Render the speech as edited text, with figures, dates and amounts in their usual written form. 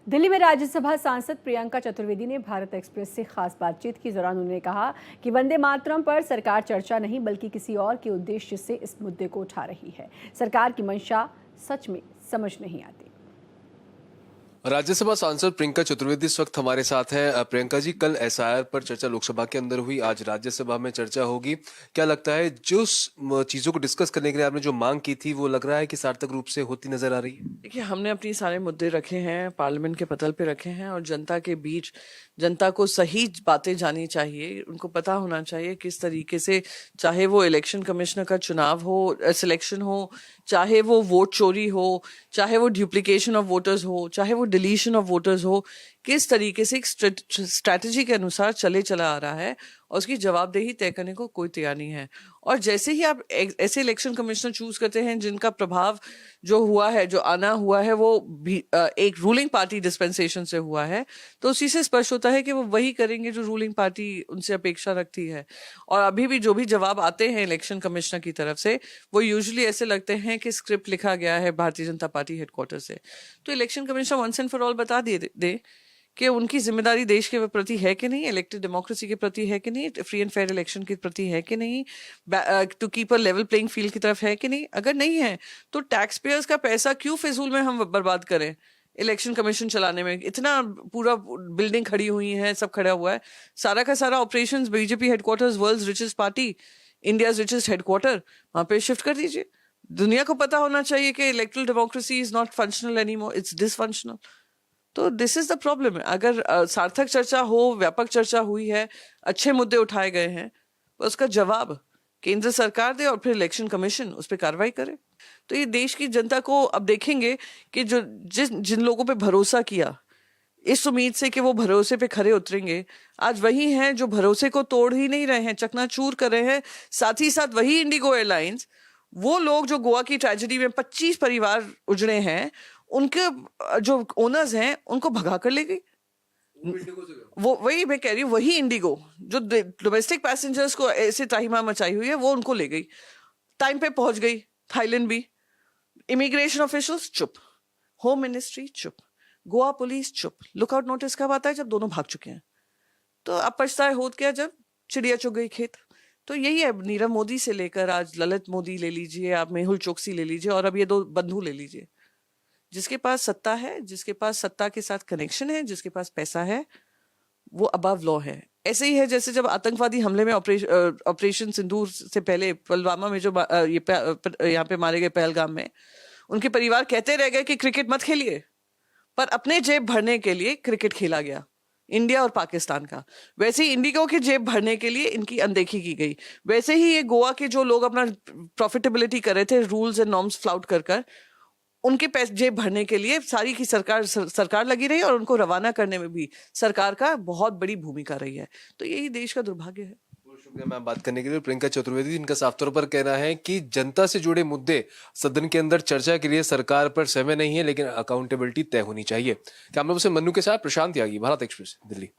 दिल्ली में राज्यसभा सांसद प्रियंका चतुर्वेदी ने भारत एक्सप्रेस से खास बातचीत की दौरान उन्होंने कहा कि वंदे मातरम पर सरकार चर्चा नहीं बल्कि किसी और के उद्देश्य से इस मुद्दे को उठा रही है। सरकार की मंशा सच में समझ नहीं आती। राज्यसभा सांसद प्रियंका चतुर्वेदी इस वक्त हमारे साथ हैं। प्रियंका जी, कल एसआईआर पर चर्चा लोकसभा के अंदर हुई, आज राज्यसभा में चर्चा होगी। क्या लगता है जो चीजों को डिस्कस करने के लिए आपने जो मांग की थी वो लग रहा है कि सार्थक रूप से होती नजर आ रही है? देखिए, हमने अपनी सारे मुद्दे रखे हैं, पार्लियामेंट के पटल पे रखे हैं और जनता के बीच जनता को सही बातें जानी चाहिए। उनको पता होना चाहिए किस तरीके से, चाहे वो इलेक्शन कमिश्नर का चुनाव हो, सिलेक्शन हो, चाहे वो वोट चोरी हो, चाहे वो ड्यूप्लीकेशन ऑफ वोटर्स हो, चाहे वो डिलीशन ऑफ वोटर्स हो, किस तरीके से एक स्ट्रैटेजी के अनुसार चला आ रहा है और उसकी जवाबदेही तय करने को कोई तैयार नहीं है। और जैसे ही आप ऐसे इलेक्शन कमिश्नर चूज करते हैं जिनका प्रभाव जो हुआ है, जो आना हुआ है, वो भी एक रूलिंग पार्टी डिस्पेंसेशन से हुआ है, तो उसी से स्पष्ट होता है कि वो वही करेंगे जो रूलिंग पार्टी उनसे अपेक्षा रखती है। और अभी भी जो भी जवाब आते हैं इलेक्शन कमिश्नर की तरफ से, वो यूजुअली ऐसे लगते हैं कि स्क्रिप्ट लिखा गया है भारतीय जनता पार्टी हेडक्वार्टर से। तो election commissioner once and for all बता दे कि उनकी जिम्मेदारी देश के प्रति है कि नहीं, इलेक्टेड डेमोक्रेसी के प्रति है कि नहीं, फ्री एंड फेयर इलेक्शन के प्रति है कि नहीं, to keep a level playing field की तरफ है कि नहीं। अगर नहीं है तो टैक्स पेयर्स का पैसा क्यों फिजूल में हम बर्बाद करें इलेक्शन कमीशन चलाने में? इतना पूरा बिल्डिंग खड़ी हुई है, सब खड़ा हुआ है, सारा का सारा operations BJP headquarters, world's richest party, India's richest headquarter, वहां पे शिफ्ट कर दीजिए। दुनिया को पता होना चाहिए कि electoral democracy is not functional anymore, it's dysfunctional. तो दिस इज द प्रॉब्लम। अगर सार्थक चर्चा हो, व्यापक चर्चा हुई है, अच्छे मुद्दे उठाए गए हैं, तो उसका जवाब केंद्र सरकार दे और फिर इलेक्शन कमीशन उस पर कार्रवाई करे। तो ये देश की जनता को अब देखेंगे कि जिन लोगों पे भरोसा किया इस उम्मीद से कि वो भरोसे पे खरे उतरेंगे, आज वही हैं जो भरोसे को तोड़ ही नहीं रहे हैं, चकनाचूर कर रहे हैं। साथ ही साथ वही इंडिगो एयरलाइंस, वो लोग जो गोवा की ट्रेजेडी में 25 परिवार उजड़े हैं, उनके जो ओनर्स हैं उनको भगा कर ले गई। वो वही मैं कह रही हूँ, वही इंडिगो जो डोमेस्टिक पैसेंजर्स को ऐसे त्राहिमाम मचाई हुई है, वो उनको ले गई। टाइम पे पहुंच गई थाईलैंड भी। इमिग्रेशन ऑफिशियल्स चुप, होम मिनिस्ट्री चुप, गोवा पुलिस चुप। लुकआउट नोटिस कब आता है? जब दोनों भाग चुके हैं। तो अब पछताए होत क्या जब चिड़िया चुग गई खेत। तो यही है, नीरव मोदी से लेकर आज ललित मोदी ले लीजिए, आप मेहुल चोकसी ले लीजिए, और अब ये दो बंधु ले लीजिए। जिसके पास सत्ता है, जिसके पास सत्ता के साथ कनेक्शन है, जिसके पास पैसा है, वो अबव लॉ है। ऐसे ही है जैसे जब आतंकवादी हमले में ऑपरेशन सिंदूर से पहले पुलवामा में जो यहाँ पे मारे गए पहलगाम में, उनके परिवार कहते रह गए कि क्रिकेट मत खेलिए, पर अपने जेब भरने के लिए क्रिकेट खेला गया इंडिया और पाकिस्तान का। वैसे ही इंडिगो की जेब भरने के लिए इनकी अनदेखी की गई। वैसे ही ये गोवा के जो लोग अपना प्रॉफिटेबिलिटी कर रहे थे रूल्स एंड नॉर्म्स फ्लाउट कर कर, उनके पैसे जेब भरने के लिए सारी की सरकार लगी रही और उनको रवाना करने में भी सरकार का बहुत बड़ी भूमिका रही है। तो यही देश का दुर्भाग्य है। बहुत शुक्रिया मैम बात करने के लिए। प्रियंका चतुर्वेदी, जिनका साफ तौर पर कहना है कि जनता से जुड़े मुद्दे सदन के अंदर चर्चा के लिए सरकार पर समय नहीं है, लेकिन अकाउंटेबिलिटी तय होनी चाहिए। कैमरा पर्सन मन्नू के साथ प्रशांत यागी, भारत एक्सप्रेस, दिल्ली।